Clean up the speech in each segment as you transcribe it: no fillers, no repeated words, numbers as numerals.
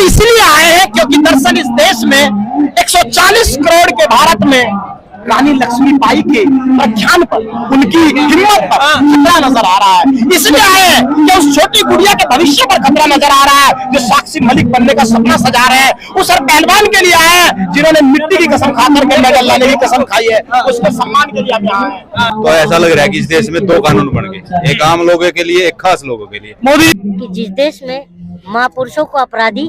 इसलिए आए हैं क्योंकि दरअसल इस देश में 140 करोड़ के भारत में रानी लक्ष्मीबाई के प्रख्यान पर, उनकी हिम्मत पर खतरा नजर आ रहा है। इसलिए आए हैं कि उस छोटी गुड़िया के भविष्य पर खतरा नजर आ रहा है जो साक्षी मलिक बनने का सपना सजा रहे हैं। उस हर पहलवान के लिए आए हैं जिन्होंने मिट्टी की कसम खाकर के मेडल लाने की कसम खाई है, उसके सम्मान के लिए हम यहाँ हैं। तो ऐसा लग रहा है कि इस देश में दो कानून बन गए, एक आम लोगों के लिए, एक खास लोगों के लिए। मोदी कि जिस देश में महापुरुषों को अपराधी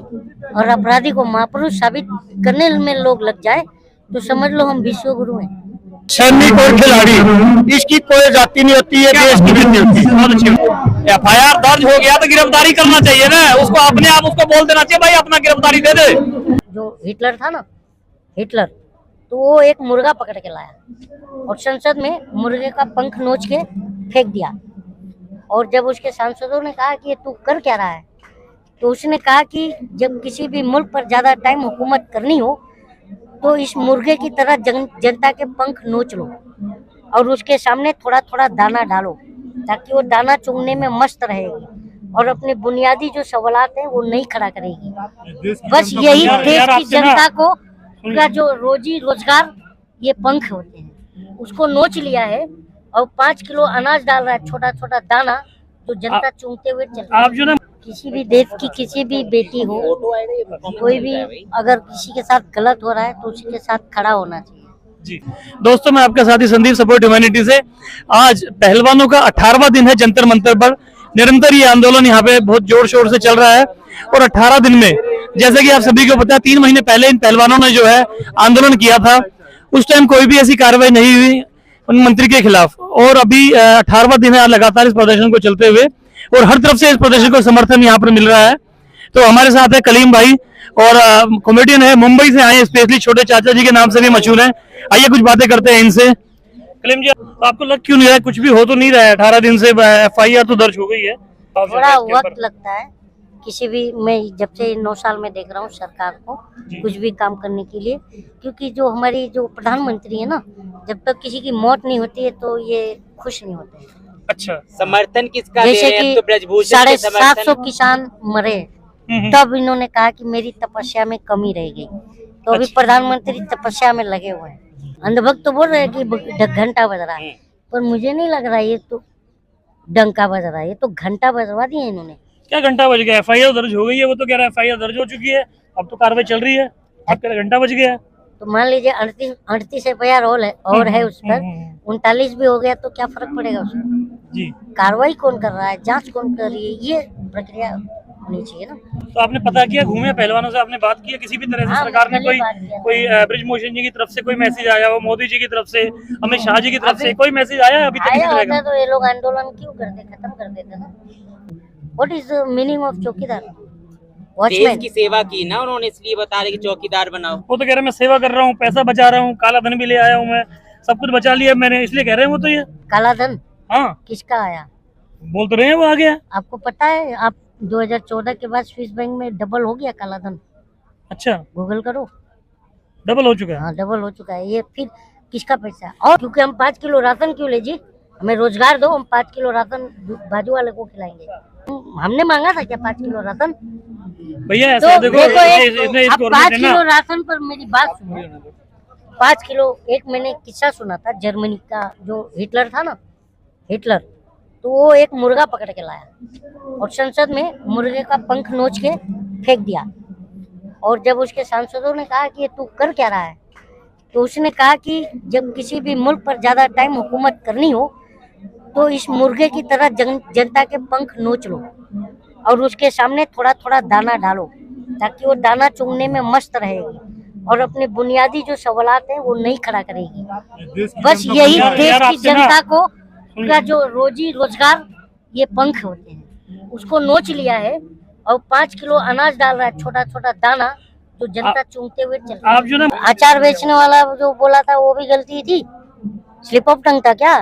और अपराधी को महापुरुष साबित करने में लोग लग जाए तो समझ लो हम विश्व गुरु हैं। सैनिक और खिलाड़ी, इसकी कोई जाति नहीं होती है, देश की वृद्धि होती है। बहुत अच्छी FIR दर्ज हो गया तो गिरफ्तारी करना चाहिए ना, उसको अपने आप उसको बोल देना चाहिए भाई अपना गिरफ्तारी दे दे। जो हिटलर था ना, हिटलर, तो वो एक मुर्गा पकड़ के लाया और संसद में मुर्गे का पंख नोच के फेंक दिया। और जब उसके सांसदों ने कहा कि ये तू कर क्या रहा है, तो उसने कहा कि जब किसी भी मुल्क पर ज्यादा टाइम हुकूमत करनी हो तो इस मुर्गे की तरह जनता के पंख नोच लो और उसके सामने थोड़ा थोड़ा दाना डालो ताकि वो दाना चुगने में मस्त रहेगी और अपने बुनियादी जो सवालात हैं वो नहीं खड़ा करेगी। बस यही देश की जनता को का जो रोजी रोजगार ये पंख होते हैं उसको नोच लिया है और 5 किलो अनाज डाल रहा है, छोटा छोटा दाना, तो जनता चूंघते हुए चल रही है। आप जो ना किसी भी देश की किसी भी बेटी हो, कोई भी अगर किसी के साथ गलत हो रहा है तो उसी के साथ खड़ा होना चाहिए। जी दोस्तों, मैं आपका साथी संदीप सपोर्ट ह्यूमैनिटी से। आज पहलवानों का 18वां दिन है जंतर मंतर पर। निरंतर ये आंदोलन यहाँ पे बहुत जोर शोर से चल रहा है और 18 दिन में, जैसे कि आप सभी को पता है, 3 महीने पहले इन पहलवानों ने जो है आंदोलन किया था। उस टाइम कोई भी ऐसी कार्रवाई नहीं हुई उन मंत्री के खिलाफ, और अभी 18वां दिन है लगातार इस प्रदर्शन को चलते हुए और हर तरफ से इस प्रदर्शन को समर्थन यहाँ पर मिल रहा है। तो हमारे साथ है कलीम भाई और कॉमेडियन है, मुंबई से आए, स्पेशली छोटे चाचा जी के नाम से भी मशहूर हैं। आइए कुछ बातें करते हैं इनसे। कलीम जी, आपको लग क्यों नहीं रहा है, कुछ भी हो तो नहीं रहा है? 18 दिन से FIR तो दर्ज हो गई है। थोड़ा वक्त लगता है किसी भी, मैं जब से 9 साल में देख रहा हूँ सरकार को कुछ भी काम करने के लिए, क्योंकि जो हमारी जो प्रधानमंत्री है ना, जब तक किसी की मौत नहीं होती है तो ये खुश नहीं होते। अच्छा, समर्थन किसका जैसे दे रहे हैं? कि तो ब्रजभूषण के 750 किसान मरे, तब इन्होंने कहा कि मेरी तपस्या में कमी रह गई, तो अभी प्रधानमंत्री तपस्या में लगे हुए हैं। अंधभक्त तो बोल रहे हैं कि घंटा बज रहा है, पर मुझे नहीं लग रहा ये तो डंका बज रहा है, ये तो घंटा बजवा दिया इन्होंने। क्या घंटा बज गया? FIR दर्ज हो गई है, वो तो कह रहा है FIR दर्ज हो चुकी है, अब तो कार्रवाई चल रही है, अब कह घंटा बज गया। तो मान लीजिए 38 FIR और है उस पर, 39 भी हो गया तो क्या फर्क पड़ेगा उसमें? जी, कार्रवाई कौन कर रहा है, जांच कौन कर रही है, ये प्रक्रिया होनी चाहिए ना। तो आपने पता किया, घूमे पहलवानों से, आपने बात की किसी भी तरह से? हाँ, सरकार ने मैंने बात किया। कोई ब्रिजभूषण जी की तरफ से कोई मैसेज आया हो, मोदी जी की तरफ से, अमित शाह जी की तरफ से कोई मैसेज आया अभी तक? आया किसी तरह होता का? तो ये लोग आंदोलन क्यों करते, खत्म कर देते ना। What is the meaning of चौकीदार? देश वॉचमैन। की सेवा की ना उन्होंने, इसलिए बता रहे कि चौकीदार बनाओ। वो तो कह रहे मैं सेवा कर रहा हूँ, पैसा बचा रहा हूँ, काला धन भी ले आया हूँ, मैं सब कुछ बचा लिया मैंने, इसलिए कह रहे हैं वो तो। ये काला धन हाँ किसका आया बोल तो रहे हैं वो आ गया। आपको पता है? आप 2014 के बाद स्विस बैंक में डबल हो गया काला धन, अच्छा, गूगल करो। डबल हो चुका है। हाँ, डबल हो चुका है। ये फिर किसका पैसा है? और क्योंकि हम 5 किलो राशन क्यों ले जी, हमें रोजगार दो, हम 5 किलो राशन बाजू वाले को खिलाएंगे। हमने मांगा था क्या 5 किलो राशन? भैया तो ऐसा देखो अब 5 किलो राशन पर मेरी बात सुनो। 5 किलो, एक मैंने किस्सा सुना था जर्मनी का, जो हिटलर था ना, हिटलर, तो वो एक मुर्गा पकड़ के लाया और संसद में मुर्गे का पंख नोच के फेंक दिया। और जब उसके सांसदों ने कहा कि ये तू कर क्या रहा है, तो उसने कहा कि जब किसी भी मुल्क पर ज्यादा टाइम हुकूमत करनी हो तो इस मुर्गे की तरह जनता के पंख नोच लो और उसके सामने थोड़ा थोड़ा दाना डालो ताकि वो दाना चुगने में मस्त रहेगी और अपने बुनियादी जो सवालात हैं वो नहीं खड़ा करेगी। बस यही देश की जनता को का जो रोजी रोजगार ये पंख होते हैं उसको नोच लिया है और 5 किलो अनाज डाल रहा है, छोटा छोटा दाना, तो जनता चूंघते हुए चल रही है। आप जो ना अचार बेचने वाला जो बोला था वो भी गलती थी, स्लिप ऑफ टंग था क्या?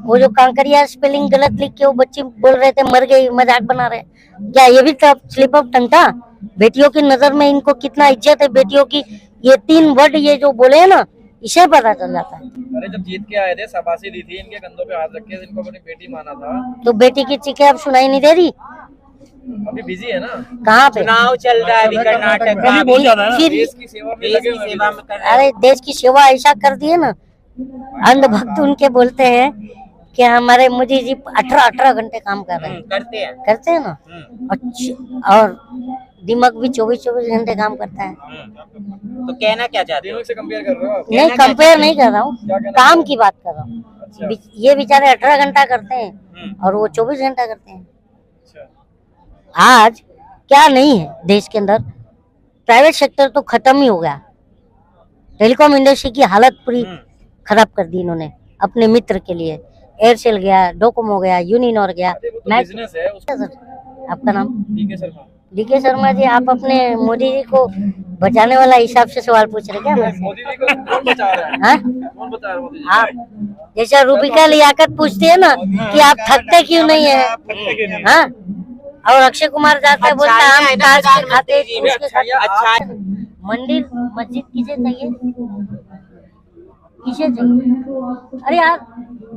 वो जो कांकरिया स्पेलिंग गलत लिख के वो बच्चे बोल रहे थे मर गई, मजाक बना रहे, क्या ये भी था स्लिप ऑफ टंग था? बेटियों की नजर में इनको कितना इज्जत है, बेटियों की, ये 3 वर्ड ये जो बोले है ना, इसे पता चल जाता है। अरे जब जीत के आए थे शाबाशी दी थी, इनके कंधों पे हाथ रख के इनको अपनी बेटी माना था। तो बेटी की चीखें अब सुनाई नहीं दे रही? अभी बिजी है ना, कहाँ पे? चुनाव चल रहा है अभी कर्नाटक गर्मी का, बहुत ज्यादा है ना। फिर देश की सेवा में देश लगे की हुए हैं। सेवा में कर रहे हैं। अरे देश की सेवा ऐसा कर दिए ना, अंधभक्त उनके बोलते हैं कि हमारे मोदी जी 18 घंटे काम कर रहे हैं। करते हैं ना। अच्छा, और दिमाग भी 24 घंटे काम करता है। तो कहना क्या चाहते हो? दिमाग से कंपेयर कर रहे हो आप? नहीं, कंपेयर नहीं कर रहा हूँ, क्या कहना काम की बात कर रहा हूँ। अच्छा, ये बेचारे 18 घंटा करते हैं और वो 24 घंटा करते हैं। अच्छा। आज क्या नहीं है देश के अंदर, प्राइवेट सेक्टर तो खत्म ही हो गया। टेलीकॉम इंडस्ट्री की हालत पूरी खराब कर दी इन्होंने अपने मित्र के लिए। एयरसेल गया, डोकोमो गया, यूनिनॉर गया। वो तो मैं बिजनेस है उसका। सर, आपका नाम? ठीक है शर्मा। डीके शर्मा जी, आप अपने मोदी जी को बचाने वाला हिसाब से सवाल पूछ रहे क्या मुझसे? मोदी जी को कौन बचा रहा है? हाँ? कौन बचा रहा है मोदी जी? आप जैसा रूबिका लियाकत पूछती है ना कि आप थकते क्यों नहीं है, हाँ? और अक्षय कुमार जाता है बोलता है हम ताज के खाते उसके खाते। अच्छा मंदिर मस्जिद किसे चाहिए, किसे चाहिए? अरे यार,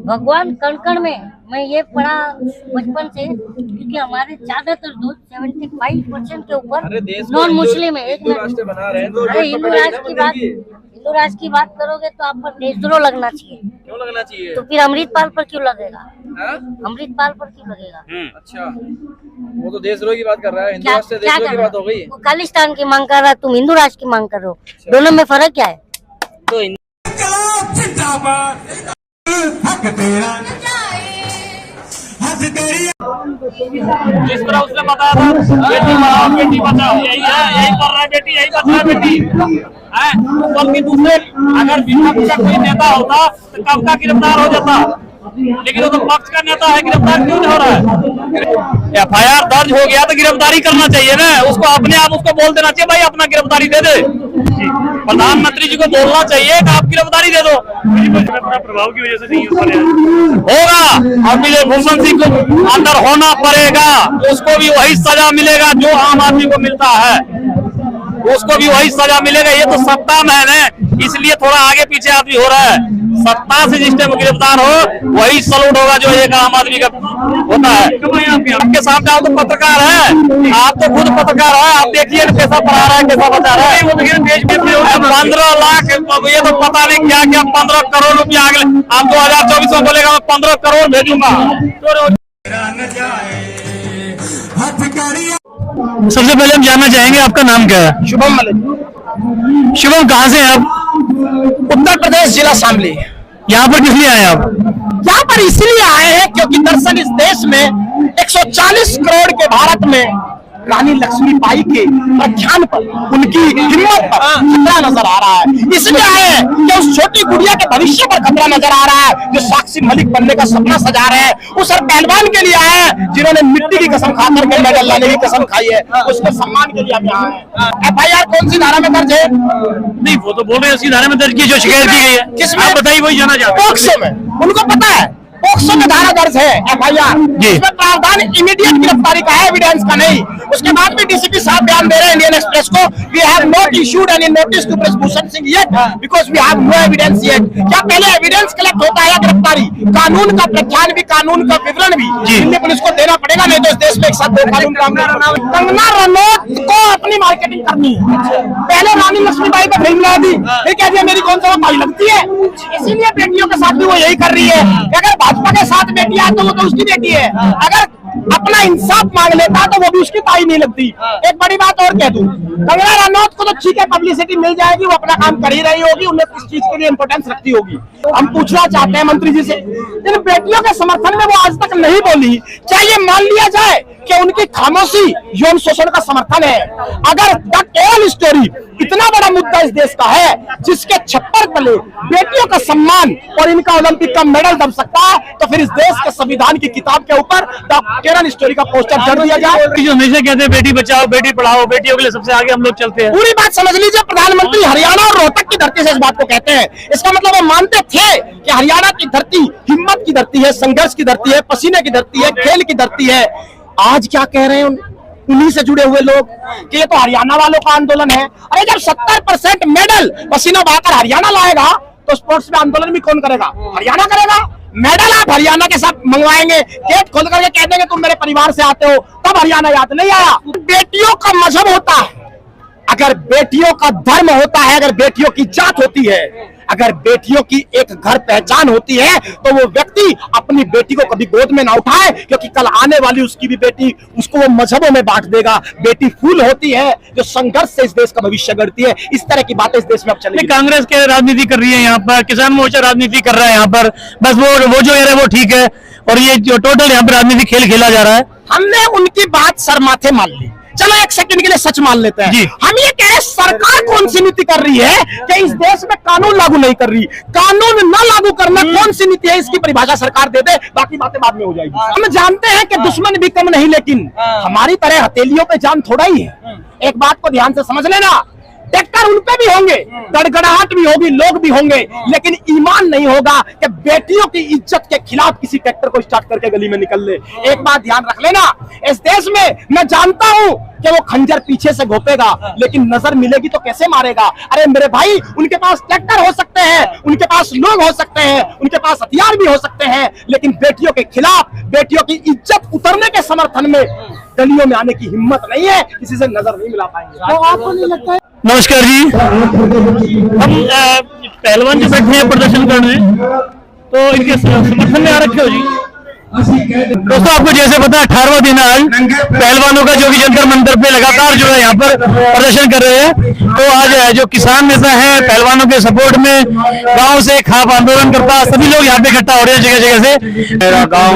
भगवान कण कण में, मैं ये पढ़ा बचपन से, क्योंकि हमारे ज्यादातर दोस्त 75% के ऊपर अरे देश को नॉन मुस्लिम है। एक हिंदू मिनट, राष्ट्र बना रहे हैं तो अरे वोट तो हिंदू पड़ेगा राष्ट्र ना की मंदिर बात, की। हिंदू राष्ट्र की बात करोगे तो आप पर देशद्रोह लगना चाहिए। क्यों लगना चाहिए? तो फिर अमृतपाल पर क्यों लगेगा? हाँ? अमृतपाल पर क्यों लगेगा? अच्छा, वो तो देशद्रोह की बात कर रहा है, हिंदू क्या राष्ट्र क्या देशद्रोह कर की बात हो रहे गई। हो? वो खालिस्तान की मांग कर रहा है, तुम हिंदू राष्ट्र की मांग कर रहे हो, दोनों में फर्क क्या है? तो इन- जिस तरह उसने बताया था बेटी पढ़ाओ बेटी बचाओ, यही है, यही कर रहा है बेटी, यही बच रहा है बेटी है। बल्कि दूसरे अगर विपक्ष का कोई नेता होता तो कब का गिरफ्तार हो जाता, लेकिन वो तो पक्ष का नेता है, गिरफ्तार क्यों नहीं हो रहा है? FIR दर्ज हो गया तो गिरफ्तारी करना चाहिए ना, उसको अपने आप उसको बोल देना चाहिए भाई अपना गिरफ्तारी दे दे। प्रधानमंत्री जी को बोलना चाहिए कि आप गिरफ्तारी दे दो। प्रभाव की वजह से नहीं होगा, और विजय भूषण सिंह को अंदर होना पड़ेगा, उसको भी वही सजा मिलेगा जो आम आदमी को मिलता है, उसको भी वही सजा मिलेगा। ये तो सत्ता में है ना, इसलिए थोड़ा आगे पीछे आदमी हो रहा है। सत्ता से जिस टाइम गिरफ्तार हो वही सलूट होगा जो एक आम आदमी का होता है। आपके सामने आप तो पत्रकार है, आप तो खुद पत्रकार है, आप देखिए ना कैसा पढ़ा रहा है, कैसा बता रहा है। 15 लाख, ये तो पता नहीं क्या क्या 15 करोड़ रुपया अगले आप 2024 में बोलेगा मैं 15 करोड़ भेजूंगा। सबसे पहले हम जानना चाहेंगे आपका नाम क्या है? शुभम मलिक, शुभम, कहाँ से हैं आप? उत्तर प्रदेश जिला शामली। यहाँ पर किस लिए आए आप? यहाँ पर इसलिए आए हैं क्योंकि दरअसल इस देश में 140 करोड़ के भारत में रानी लक्ष्मीबाई के प्रख्यान पर, उनकी हिम्मत पर खतरा नजर आ रहा है। इसलिए आए हैं कि उस छोटी गुड़िया के भविष्य पर खतरा नजर आ रहा है जो साक्षी मलिक बनने का सपना सजा रहे हैं। उस हर पहलवान के लिए आए हैं जिन्होंने मिट्टी की कसम खाकर के मेडल लाने की कसम खाई है, उसके सम्मान के लिए हम यहाँ हैं। FIR कौन सी धारा में दर्ज है? नहीं, वो तो बोल रहे हैं उसी धारा में दर्ज की जो शिकायत की गई है। किसमें? आप बताइए, वही जाना चाहते हैं। पोक्सो में, उनको पता है पोक्सो में धारा दर्ज है FIR, इसमें प्रावधान इमीडिएट गिरफ्तारी का है, एविडेंस का नहीं। उसके बाद भी DCP साहब बयान दे रहे हैं इंडियन एक्सप्रेस को, we have not issued any notice to Brijbhushan Singh yet because we have no evidence yet. क्या पहले एविडेंस कलेक्ट होता है गिरफ्तारी? कानून का प्रख्यान भी, कानून का विवरण भी दिल्ली पुलिस को देना पड़ेगा, नहीं तो इस देश में एक साथ दो कानून काम नहीं करना। कंगना रनौत को अपनी मार्केटिंग करनी है। पहले रानी लक्ष्मीबाई पर फिल्म ला दी, फिर कह दिया मेरी कौन सा भाई लगती है। इसीलिए बेटियों के साथ भी वो यही कर रही है। अगर भाजपा के साथ बेटी आए तो वो तो उसकी बेटी है, अगर अपना इंसाफ मांग लेता तो वो भी उसकी ताई नहीं लगती। एक बड़ी बात और कह दूं, कंगना रनौत को तो ठीक है पब्लिसिटी मिल जाएगी, वो अपना काम कर ही रही होगी, उन्हें किस चीज के लिए इंपोर्टेंस रखती होगी। हम पूछना चाहते हैं मंत्री जी से, इन बेटियों के समर्थन में वो आज तक नहीं बोली, क्या ये मान लिया जाए कि उनकी खामोशी यौन शोषण का समर्थन है? अगर द केरल स्टोरी इतना बड़ा मुद्दा इस देश का है जिसके छप्पर तले बेटियों का सम्मान और इनका ओलंपिक का मेडल दब सकता है, तो फिर इस देश के संविधान की किताब के ऊपर द केरल स्टोरी का पोस्टर जड़ दिया जाए। जो हमेशा कहते हैं बेटी बचाओ बेटी पढ़ाओ, बेटियों के लिए सबसे आगे हम लोग चलते हैं। पूरी बात समझ लीजिए, प्रधानमंत्री हरियाणा और रोहतक की धरती से इस बात को कहते हैं। इसका मतलब वो मानते थे कि हरियाणा की धरती हिम्मत की धरती है, संघर्ष की धरती है, पसीने की धरती है, खेल की धरती है। आज क्या कह रहे हैं उन्हीं से जुड़े हुए लोग कि ये तो हरियाणा वालों का आंदोलन है। अरे जब 70% मेडल पसीना बहाकर हरियाणा लाएगा तो स्पोर्ट्स में आंदोलन भी कौन करेगा? हरियाणा करेगा। मेडल आप हरियाणा के साथ मंगवाएंगे, गेट खोल करके कह देंगे तुम मेरे परिवार से आते हो, तब हरियाणा याद नहीं आया। बेटियों का मजहब होता है, अगर बेटियों का धर्म होता है, अगर बेटियों की जात होती है, अगर बेटियों की एक घर पहचान होती है, तो वो व्यक्ति अपनी बेटी को कभी गोद में ना उठाए, क्योंकि कल आने वाली उसकी भी बेटी, उसको वो मजहबों में बांट देगा। बेटी फूल होती है जो संघर्ष से इस देश का भविष्य गढ़ती है। इस तरह की बातें इस देश में अब चलेगी। कांग्रेस के राजनीति कर रही है यहाँ पर, किसान मोर्चा राजनीति कर रहा है यहाँ पर, बस वो जो है वो ठीक है, और ये जो टोटल यहाँ पर राजनीति खेल खेला जा रहा है। हमने उनकी बात सर माथे मान ली, चलो एक सेकंड के लिए सच मान लेते हैं। हम ये कह रहे हैं सरकार कौन सी नीति कर रही है कि इस देश में कानून लागू नहीं कर रही। कानून न लागू करना कौन सी नीति है, इसकी परिभाषा सरकार दे दे, बाकी बातें बाद में हो जाएगी। हम जानते हैं कि दुश्मन भी कम नहीं, लेकिन हमारी तरह हथेलियों पे जान थोड़ा ही है। एक बात को ध्यान से समझ लेना, ट्रैक्टर उन पे भी होंगे, गड़गड़ाहट भी होगी, लोग भी होंगे, लेकिन ईमान नहीं होगा कि बेटियों की इज्जत के खिलाफ किसी ट्रैक्टर को स्टार्ट करके गली में निकल ले। एक बात ध्यान रख लेना, इस देश में मैं जानता हूं कि वो खंजर पीछे से घोपेगा, लेकिन नजर मिलेगी तो कैसे मारेगा। अरे मेरे भाई, उनके पास ट्रैक्टर हो सकते हैं, उनके पास लोग हो सकते हैं, उनके पास हथियार भी हो सकते हैं, लेकिन बेटियों के खिलाफ, बेटियों की इज्जत उतरने के समर्थन में गलियों में आने की हिम्मत नहीं है, किसी से नजर नहीं मिला पाएंगे। तो आपको नहीं लगता है? नमस्कार जी, हम पहलवान जो बैठे हैं प्रदर्शन करने, तो इनके समर्थन में आ रखे हो जी। दोस्तों, आपको जैसे पता है 18वां दिन आज पहलवानों का, जो कि जंतर मंतर पे लगातार जो है यहाँ पर प्रदर्शन कर रहे हैं। तो आज जो किसान नेता है पहलवानों के सपोर्ट में गांव से खाप आंदोलन करता, सभी लोग यहाँ पे इकट्ठा हो रहे हैं जगह जगह से। मेरा गांव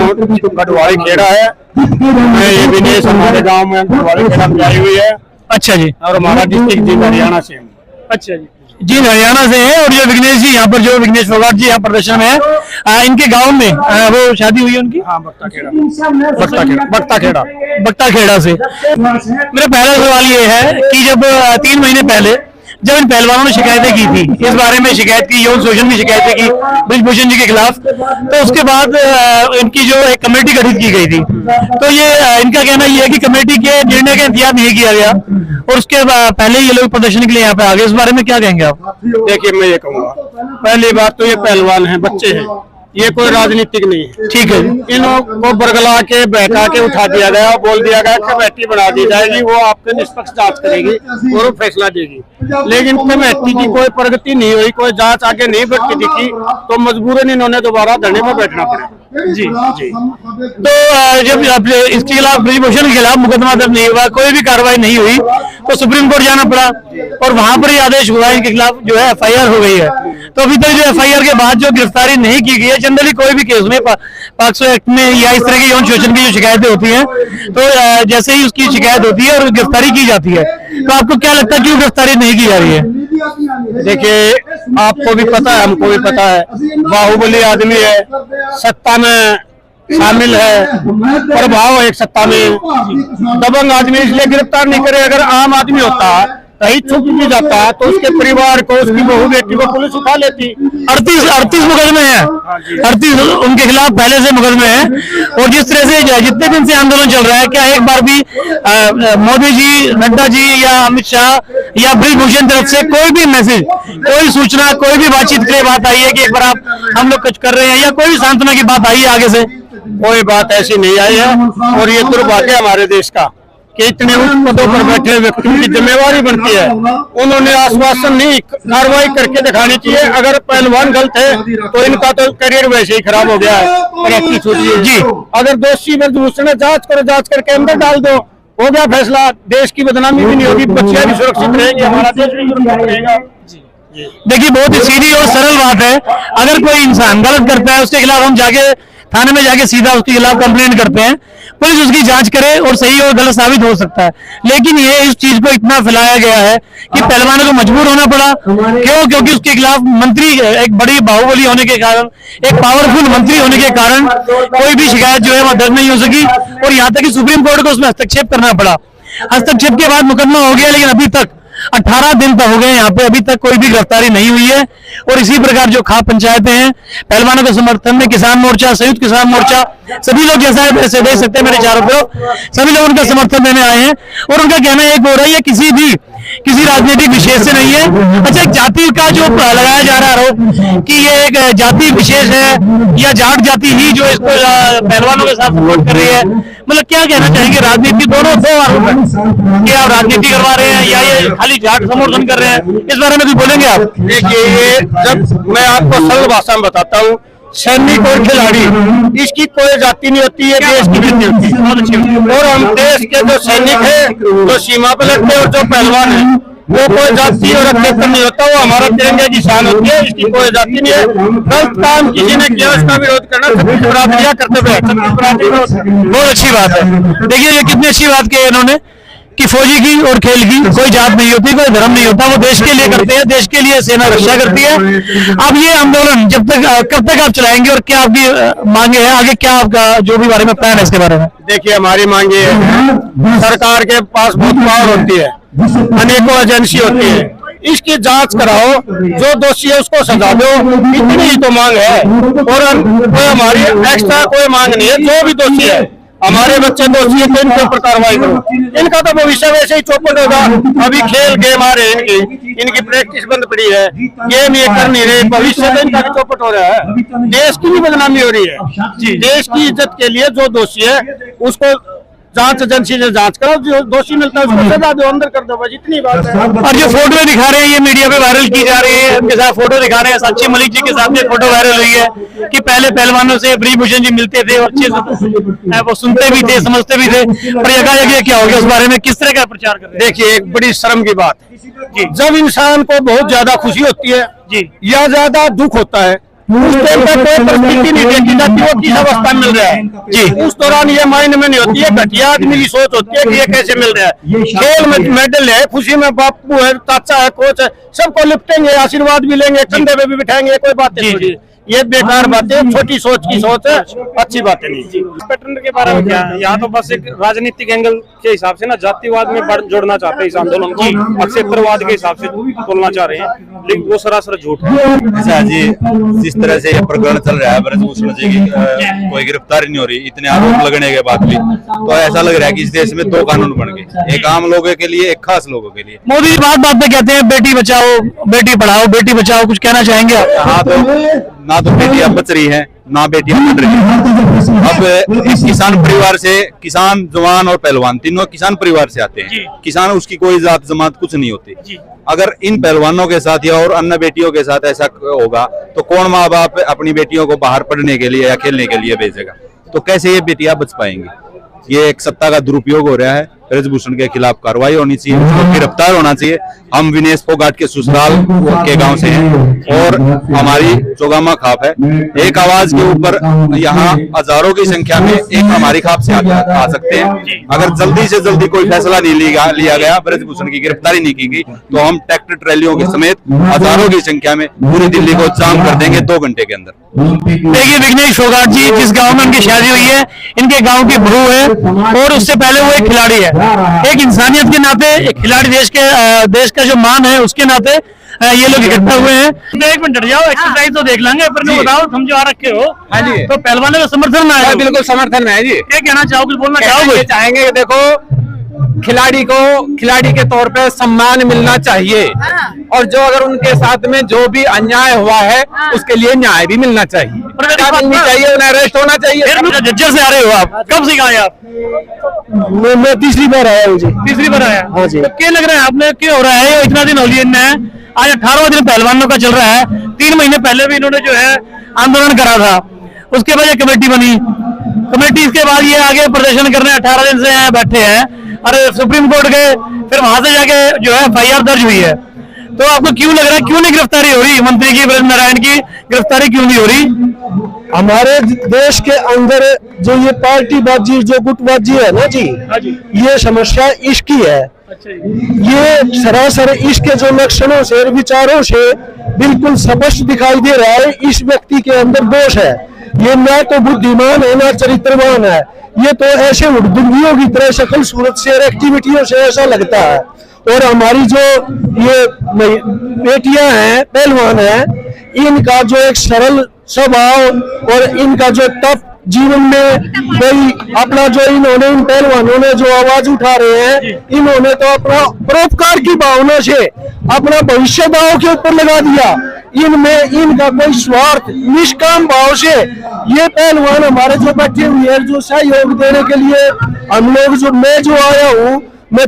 गढ़वाड़ी खेड़ा है, मैं ये विनेश हमारे गांव में गढ़वाड़ी खेड़ा में आई हुई है। अच्छा जी, और हमारा डिस्ट्रिक्ट जी हरियाणा से। अच्छा जी, हरियाणा से है। और जो विघ्नेश जी यहाँ पर, जो विघ्नेश फोगाट जी यहाँ प्रदर्शन में है, इनके गांव में वो शादी हुई है उनकी। हाँ, बक्ता खेड़ा से। मेरा पहला सवाल ये है कि जब 3 महीने पहले जब इन पहलवानों ने शिकायतें की थी, इस बारे में शिकायत की, यौन शोषण की शिकायतें की ब्रिजभूषण जी के खिलाफ, तो उसके बाद इनकी जो एक कमेटी गठित की गई थी, तो ये इनका कहना ये है कि कमेटी के निर्णय का इंतजार नहीं किया गया और उसके पहले ये लोग प्रदर्शन के लिए यहाँ पे आ गए। इस बारे में क्या कहेंगे आप? देखिए, मैं ये कहूँगा, पहली बात तो ये पहलवान है, बच्चे हैं, ये कोई राजनीतिक नहीं है, ठीक है। इन्हों को बरगला के बैठा के उठा दिया गया और बोल दिया गया कमेटी बना दी जाएगी, वो आपके निष्पक्ष जांच करेगी और वो फैसला देगी। लेकिन कमेटी की कोई प्रगति नहीं हुई, कोई जांच आगे नहीं बढ़ती दिखी, तो मजबूरन इन्होंने दोबारा धरने में बैठना पड़ा। जी जी। तो जब इसके खिलाफ, ब्रिजभूषण के खिलाफ मुकदमा दर्ज नहीं हुआ, कोई भी कार्रवाई नहीं हुई, तो सुप्रीम कोर्ट जाना पड़ा और वहां पर ही आदेश हुआ, इनके खिलाफ जो है FIR हो गई है। तो अभी तक जो FIR के बाद जो गिरफ्तारी नहीं की गई है, जनरली कोई भी केस में पॉक्सो एक्ट में या इस तरह के यौन शोषण की जो शिकायतें होती हैं, तो जैसे ही उसकी शिकायत होती है और गिरफ्तारी की जाती है, तो आपको क्या लगता है क्यों गिरफ्तारी नहीं की जा रही है? देखिए, आपको भी पता है, हमको भी पता है, बाहुबली आदमी है, सत्ता में शामिल है, प्रभाव है एक सत्ता में। दबंग आदमी इसलिए गिरफ्तार नहीं करे, अगर आम आदमी होता कहीं छुप भी जाता तो उसके परिवार को, उसकी बहू बेटी को पुलिस उठा लेती। 38 मुकदमे हैं, 38 उनके खिलाफ पहले से मुकदमे हैं। और जिस तरह से जितने दिन से आंदोलन चल रहा है, क्या एक बार भी मोदी जी, नड्डा जी या अमित शाह या ब्रिजभूषण तरफ से कोई भी मैसेज, कोई सूचना, कोई भी बातचीत के लिए बात आई है कि एक बार हम लोग कुछ कर रहे हैं, या कोई भी सांत्वना की बात आई है आगे से? कोई बात ऐसी नहीं आई है। और ये दुर्भाग्य हमारे देश का कि इतने उच्च पदों पर बैठे व्यक्ति की जिम्मेवारी बनती है, उन्होंने आश्वासन नहीं, कार्रवाई करके दिखानी चाहिए। अगर पहलवान गलत है तो इनका तो करियर वैसे ही खराब हो गया है, तरक्की छूटिए जी। अगर दोषी ब्रिजभूषण है, जांच करो, जांच करके अंदर डाल दो, हो गया फैसला, देश की बदनामी भी नहीं होगी, बच्चियां भी सुरक्षित रहेंगी, हमारा देश भी सुरक्षित रहेगा। देखिए, बहुत ही सीधी और सरल बात है। अगर कोई इंसान गलत करता है, उसके खिलाफ हम जाके थाने में जाके सीधा उसके खिलाफ कंप्लेंट करते हैं, पुलिस उसकी जांच करे और सही और गलत साबित हो सकता है। लेकिन ये इस चीज को इतना फैलाया गया है कि पहलवानों को मजबूर होना पड़ा। क्यों? क्योंकि उसके खिलाफ मंत्री, एक बड़ी बाहुबली होने के कारण, एक पावरफुल मंत्री होने के कारण कोई भी शिकायत जो है वह दर्ज नहीं हो सकी, और यहाँ तक कि सुप्रीम कोर्ट को उसमें हस्तक्षेप करना पड़ा। हस्तक्षेप के बाद मुकदमा हो गया, लेकिन अभी तक 18 दिन तो हो गए यहाँ पे, अभी तक कोई भी गिरफ्तारी नहीं हुई है। और इसी प्रकार जो खाप पंचायतें हैं, पहलवानों के समर्थन में किसान मोर्चा, संयुक्त किसान मोर्चा, सभी लोग जैसा है वैसे देख सकते हैं मेरे चारों तरफ, सभी लोग उनका समर्थन देने आए हैं। और उनका कहना एक हो रहा है, किसी भी किसी राजनीतिक विशेष से नहीं है। अच्छा, एक जाति का जो लगाया जा रहा है आरोप कि ये एक जाति विशेष है या जाट जाति ही जो इसको पहलवानों के साथ सपोर्ट कर रही है, मतलब क्या कहना चाहेंगे? राजनीति दो आरोप है कि आप राजनीति करवा रहे हैं या ये खाली जाट समर्थन कर रहे हैं, इस बारे में भी बोलेंगे आप? देखिए, ये जब मैं आपको सरल भाषा में बताता हूँ, सैनिक और खिलाड़ी इसकी कोई जाति नहीं होती है, देश की नहीं होती। बहुत अच्छी। और हम देश के जो सैनिक है, जो सीमा पर लड़ते हैं और जो पहलवान है, वो कोई जाति और अध्यक्ष नहीं होता, वो हमारा तिरंगे की शान होती है, इसकी कोई जाति नहीं है। गलत काम किसी ने किया उसका विरोध करना छत्तीस बरादरियां करते हुए, बहुत अच्छी बात है। देखिए, ये कितनी अच्छी बात की है इन्होंने कि फौजी की और खेल की कोई जात नहीं होती, कोई धर्म नहीं होता, वो देश के लिए करते हैं, देश के लिए सेना रक्षा करती है। अब ये आंदोलन जब तक कब तक आप चलाएंगे और क्या आपकी मांगे हैं आगे, क्या आपका जो भी बारे में प्लान है इसके बारे में? देखिए, हमारी मांगे है, सरकार के पास बहुत पावर होती है, अनेकों एजेंसी होती है, इसकी जांच कराओ, जो दोषी है उसको सजा दो, इतनी ही तो मांग है। और कोई हमारी एक्स्ट्रा कोई मांग नहीं है। जो भी दोषी है, हमारे बच्चे दोषी है तो इनके ऊपर कार्रवाई करो। इनका तो भविष्य वैसे ही चौपट होगा। अभी खेल गेम आ रहे हैं, इनकी प्रैक्टिस बंद पड़ी है, गेम ये कर नहीं रहे, भविष्य तो इनका भी चौपट हो रहा है। देश की भी बदनामी हो रही है। देश की इज्जत के लिए जो दोषी है उसको जांच एजेंसी से जांच करो, जो दोषी मिलता है उसको सजा दो, अंदर कर दो, बस इतनी बात है। और जो फोटो दिखा रहे हैं, ये मीडिया पे वायरल की जा रही है, उनके साथ फोटो दिखा रहे हैं, साक्षी मलिक जी के साथ में फोटो वायरल हुई है कि पहले पहलवानों से ब्रिजभूषण जी मिलते थे और अच्छे से वो सुनते भी थे, समझते भी थे, पर यकायक क्या हो गया, उस बारे में किस तरह का प्रचार कर रहे हैं? देखिए, एक बड़ी शर्म की बात है, जब इंसान को बहुत ज्यादा खुशी होती है जी या ज्यादा दुख होता है, उस टाइम पर कोई परिस्थिति नहीं देखी जाती, वो किस अवस्था में मिल रहा है जी, उस दौरान ये माइंड में नहीं होती है। घटिया आदमी की सोच होती है कि ये कैसे मिल रहा है। खेल में मेडल है, खुशी में बापू है, चाचा है, कोच है, सबको लिपटेंगे, आशीर्वाद भी लेंगे, कंधे पे भी बिठाएंगे, कोई बात नहीं। ये बेकार बातें, छोटी सोच की सोच है, अच्छी बातें नहीं। पैटर्न के बारे में क्या है, यहाँ तो बस एक राजनीतिक एंगल के हिसाब से ना जातिवाद में जोड़ना चाहते हैं इस आंदोलन को, क्षेत्रवाद के हिसाब से बोलना चाह रहे हैं, लेकिन वो सरासर झूठ है। अच्छा जी, जिस तरह से ये प्रकरण चल रहा है, ब्रजभूषण जी की कोई गिरफ्तारी नहीं हो रही, इतने आरोप लगने के बाद भी, तो ऐसा लग रहा है कि इस देश में दो कानून बन गए, एक आम लोगों के लिए, एक खास लोगों के लिए। मोदी जी बात बात पे कहते हैं बेटी बचाओ, बेटी पढ़ाओ, बेटी बचाओ, कुछ कहना चाहेंगे आप? हाँ, तो ना तो बेटियां बच रही हैं, ना बेटियां पढ़ रही हैं। अब इस किसान परिवार से, किसान, जवान और पहलवान तीनों किसान परिवार से आते हैं। किसान, उसकी कोई जात जमात कुछ नहीं होती। अगर इन पहलवानों के साथ या और अन्य बेटियों के साथ ऐसा होगा तो कौन माँ बाप अपनी बेटियों को बाहर पढ़ने के लिए या खेलने के लिए भेजेगा? तो कैसे ये बेटियां बच पाएंगी? ये एक सत्ता का दुरुपयोग हो रहा है। ब्रजभूषण के खिलाफ कार्रवाई होनी चाहिए, उसको गिरफ्तार होना चाहिए। हम विनेश फोगाट के ससुराल के गांव से हैं और हमारी चोगामा खाप है। एक आवाज के ऊपर यहाँ हजारों की संख्या में एक हमारी खाप से आ सकते हैं। अगर जल्दी से जल्दी कोई फैसला नहीं लिया गया, ब्रजभूषण की गिरफ्तारी नहीं की गई, तो हम ट्रैक्टर ट्रैलियों के समेत हजारों की संख्या में पूरी दिल्ली को जाम कर देंगे 2 घंटे के अंदर। देखिए, विघ्नेश फोगाट जी जिस गांव में उनकी शादी हुई है, इनके गांव की बहू है और उससे पहले वो एक खिलाड़ी है। एक इंसानियत के नाते, एक खिलाड़ी, देश का जो मान है उसके नाते ये लोग इकट्ठा हुए हैं। तो 1 मिनट जाओ, एक्सरसाइज तो देख लेंगे, पर बताओ तुम जो आ रखे हो। हाँ जी, तो पहलवानों का समर्थन में है? बिल्कुल समर्थन में है जी। क्या कहना चाहोगे, कुछ बोलना चाहोगे? चाहेंगे कि देखो, खिलाड़ी को खिलाड़ी के तौर पे सम्मान मिलना चाहिए और जो अगर उनके साथ में जो भी अन्याय हुआ है उसके लिए न्याय भी मिलना चाहिए, मिलनी चाहिए, उन्हें अरेस्ट होना चाहिए। जज्जर से आ रहे हो आप, कब से आए आप? मैं तीसरी बार आया हूँ जी। तीसरी बार आया? हाँ जी। तो क्या लग रहा है आपने, क्या हो रहा है? इतना दिन हो लिया, आज 18वां दिन पहलवानों का चल रहा है। 3 महीने पहले भी इन्होंने जो है आंदोलन करा था, उसके बाद एक कमेटी बनी, कमेटी इसके बाद ये आगे प्रदर्शन करने 18 दिन से यहाँ बैठे हैं और सुप्रीम कोर्ट गए, फिर वहां से जाके जो है FIR दर्ज हुई है। तो आपको क्यों लग रहा है, क्यों नहीं गिरफ्तारी हो रही? मंत्री की, ब्रज नारायण की गिरफ्तारी क्यों नहीं हो रही? हमारे देश के अंदर जो ये पार्टीबाजी, जो गुटबाजी है ना जी, ये समस्या इसकी है। ये सरासर इसके जो लक्षणों से और विचारों से बिल्कुल स्पष्ट दिखाई दे रहा है, इस व्यक्ति के अंदर दोष है। ये ना तो बुद्धिमान है ना चरित्रवान है, ये तो ऐसे उद्दंडियों की तरह शक्ल सूरत से और एक्टिविटियों से ऐसा लगता है। और हमारी जो ये बेटियां हैं, पहलवान हैं, इनका जो एक सरल स्वभाव और इनका जो तप जीवन में कोई अपना जो इन्होंने इन पहलवानों ने जो आवाज उठा रहे हैं, इन्होंने तो अपना परोपकार की भावना से अपना भविष्य दांव के ऊपर लगा दिया। इनमें इनका कोई स्वार्थ निष्काम भाव से ये पहलवान हमारे जो बैठे हुए हैं, जो सहयोग देने के लिए हम लोग मैं जो आया हूँ, मैं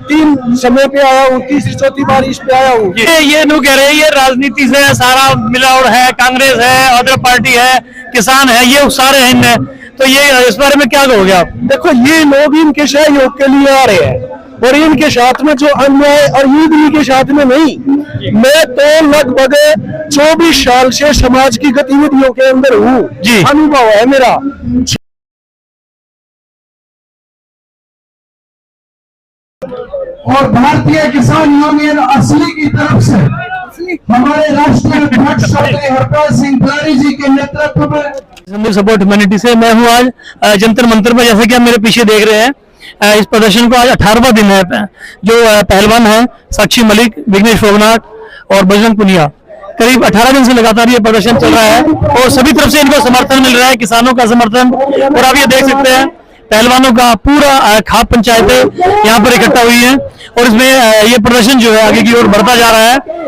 तीन समय पे आया हूँ, तीसरी चौथी बार इस पे आया हूँ। ये नु कह रहे हैं ये राजनीति से सारा मिलावट है, कांग्रेस है, अदर पार्टी है, किसान है, ये सारे हैं इनमें। तो ये इस बारे में क्या कहोगे आप? देखो, ये लोग इनके सहयोग के लिए आ रहे हैं और इनके साथ में जो अन्याय और ईदली के साथ में नहीं। मैं तो लगभग 24 साल से समाज की गतिविधियों के अंदर हूँ, अनुभव है मेरा। और भारतीय किसान यूनियन असली की तरफ से हमारे राष्ट्रीय अध्यक्ष श्री हरपाल सिंह तिवारी जी के नेतृत्व में संदीप सपोर्ट ह्यूमैनिटी से मैं हूँ आज जंतर मंतर में। जैसे कि आप मेरे पीछे देख रहे हैं, इस प्रदर्शन को आज 18वां दिन है। जो पहलवान है साक्षी मलिक, विघ्नेश फोगनाट और बजरंग पुनिया, करीब 18 दिन से लगातार ये प्रदर्शन चल रहा है और सभी तरफ से इनको समर्थन मिल रहा है, किसानों का समर्थन। और आप ये देख सकते हैं पहलवानों का पूरा खाप पंचायतें यहाँ पर इकट्ठा हुई है और इसमें ये प्रदर्शन जो है आगे की ओर बढ़ता जा रहा है।